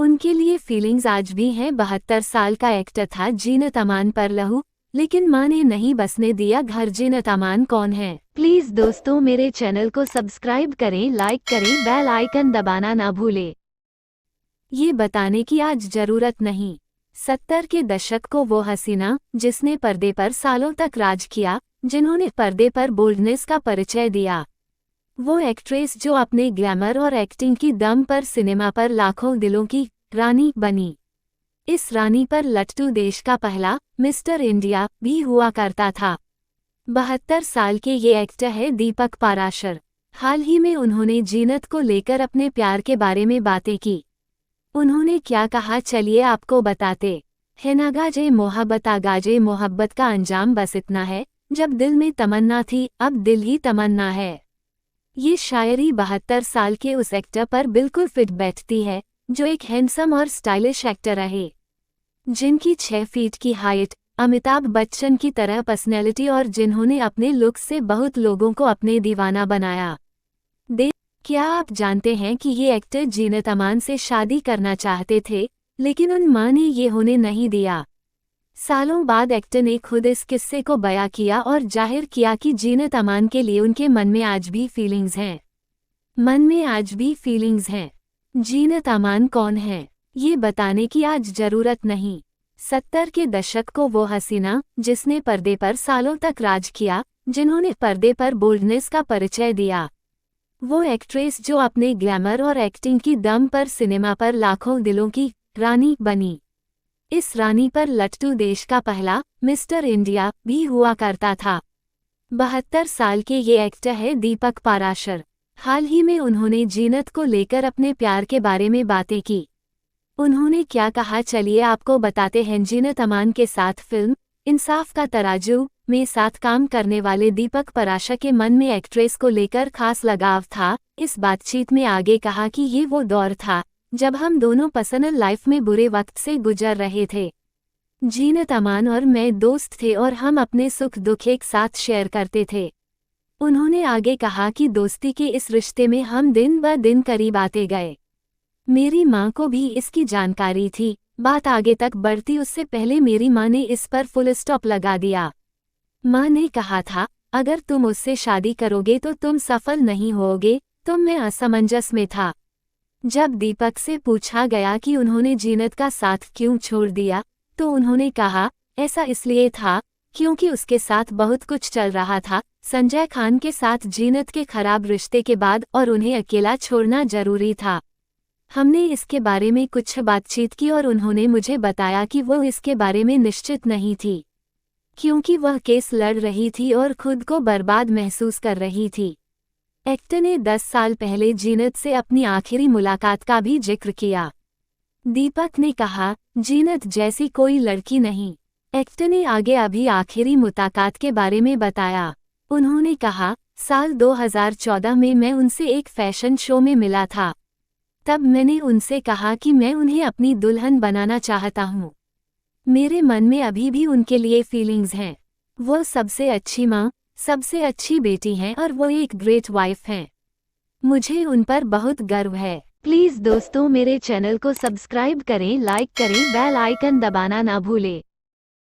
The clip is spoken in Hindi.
उनके लिए फीलिंग्स आज भी हैं। 72 साल का एक्टर था जीनत अमान पर लहू, लेकिन मां ने नहीं बसने दिया घर। जीनत अमान कौन है? प्लीज दोस्तों मेरे चैनल को सब्सक्राइब करें, लाइक करें, बेल आइकन दबाना ना भूलें। ये बताने की आज जरूरत नहीं। 70 के दशक को वो हसीना जिसने पर्दे पर सालों तक राज किया, जिन्होंने पर्दे पर बोल्डनेस का परिचय दिया। वो एक्ट्रेस जो अपने ग्लैमर और एक्टिंग की दम पर सिनेमा पर लाखों दिलों की रानी बनी। इस रानी पर लट्टू देश का पहला मिस्टर इंडिया भी हुआ करता था। 72 साल के ये एक्टर है दीपक पाराशर। हाल ही में उन्होंने जीनत को लेकर अपने प्यार के बारे में बातें की। उन्होंने क्या कहा चलिए आपको बताते हैं। नागाजे मोहब्बत आगाजे मोहब्बत का अंजाम बस इतना है, जब दिल में तमन्ना थी अब दिल ही तमन्ना है। ये शायरी 72 साल के उस एक्टर पर बिल्कुल फिट बैठती है, जो एक हैंडसम और स्टाइलिश एक्टर रहे, जिनकी 6 फीट की हाइट, अमिताभ बच्चन की तरह पर्सनैलिटी और जिन्होंने अपने लुक से बहुत लोगों को अपने दीवाना बनाया। क्या आप जानते हैं कि ये एक्टर जीनत अमान से शादी करना चाहते थे, लेकिन उन मां ने ये होने नहीं दिया। सालों बाद एक्टर ने खुद इस किस्से को बयां किया और जाहिर किया कि जीनत अमान के लिए उनके मन में आज भी फीलिंग्स हैं। जीनत अमान कौन है, ये बताने की आज जरूरत नहीं। 70 के दशक को वो हसीना जिसने पर्दे पर सालों तक राज किया, जिन्होंने पर्दे पर बोल्डनेस का परिचय दिया। वो एक्ट्रेस जो अपने ग्लैमर और एक्टिंग की दम पर सिनेमा पर लाखों दिलों की रानी बनी। इस रानी पर लट्टू देश का पहला मिस्टर इंडिया भी हुआ करता था। 72 साल के ये एक्टर है दीपक पाराशर। हाल ही में उन्होंने जीनत को लेकर अपने प्यार के बारे में बातें की। उन्होंने क्या कहा चलिए आपको बताते हैं। जीनत अमान के साथ फिल्म इंसाफ का तराजू में साथ काम करने वाले दीपक पाराशर के मन में एक्ट्रेस को लेकर खास लगाव था। इस बातचीत में आगे कहा कि ये वो दौर था जब हम दोनों पर्सनल लाइफ में बुरे वक्त से गुजर रहे थे। जीनत अमान और मैं दोस्त थे और हम अपने सुख दुख एक साथ शेयर करते थे। उन्होंने आगे कहा कि दोस्ती के इस रिश्ते में हम दिन ब दिन करीब आते गए। मेरी माँ को भी इसकी जानकारी थी। बात आगे तक बढ़ती उससे पहले मेरी माँ ने इस पर फुल स्टॉप लगा दिया। माँ ने कहा था, अगर तुम उससे शादी करोगे तो तुम सफल नहीं होगे। तो मैं असमंजस में था। जब दीपक से पूछा गया कि उन्होंने जीनत का साथ क्यों छोड़ दिया, तो उन्होंने कहा, ऐसा इसलिए था क्योंकि उसके साथ बहुत कुछ चल रहा था। संजय खान के साथ जीनत के खराब रिश्ते के बाद और उन्हें अकेला छोड़ना जरूरी था। हमने इसके बारे में कुछ बातचीत की और उन्होंने मुझे बताया कि वो इसके बारे में निश्चित नहीं थी, क्योंकि वह केस लड़ रही थी और खुद को बर्बाद महसूस कर रही थी। एक्टर ने 10 साल पहले जीनत से अपनी आखिरी मुलाकात का भी जिक्र किया। दीपक ने कहा, जीनत जैसी कोई लड़की नहीं। एक्टर ने आगे अभी आखिरी मुलाकात के बारे में बताया। उन्होंने कहा, साल 2014 में मैं उनसे एक फैशन शो में मिला था। तब मैंने उनसे कहा कि मैं उन्हें अपनी दुल्हन बनाना चाहता हूँ। मेरे मन में अभी भी उनके लिए फीलिंग्स हैं। वो सबसे अच्छी माँ, सबसे अच्छी बेटी हैं और वो एक ग्रेट वाइफ हैं। मुझे उन पर बहुत गर्व है। प्लीज दोस्तों मेरे चैनल को सब्सक्राइब करें, लाइक करें, बेल आइकन दबाना ना भूलें।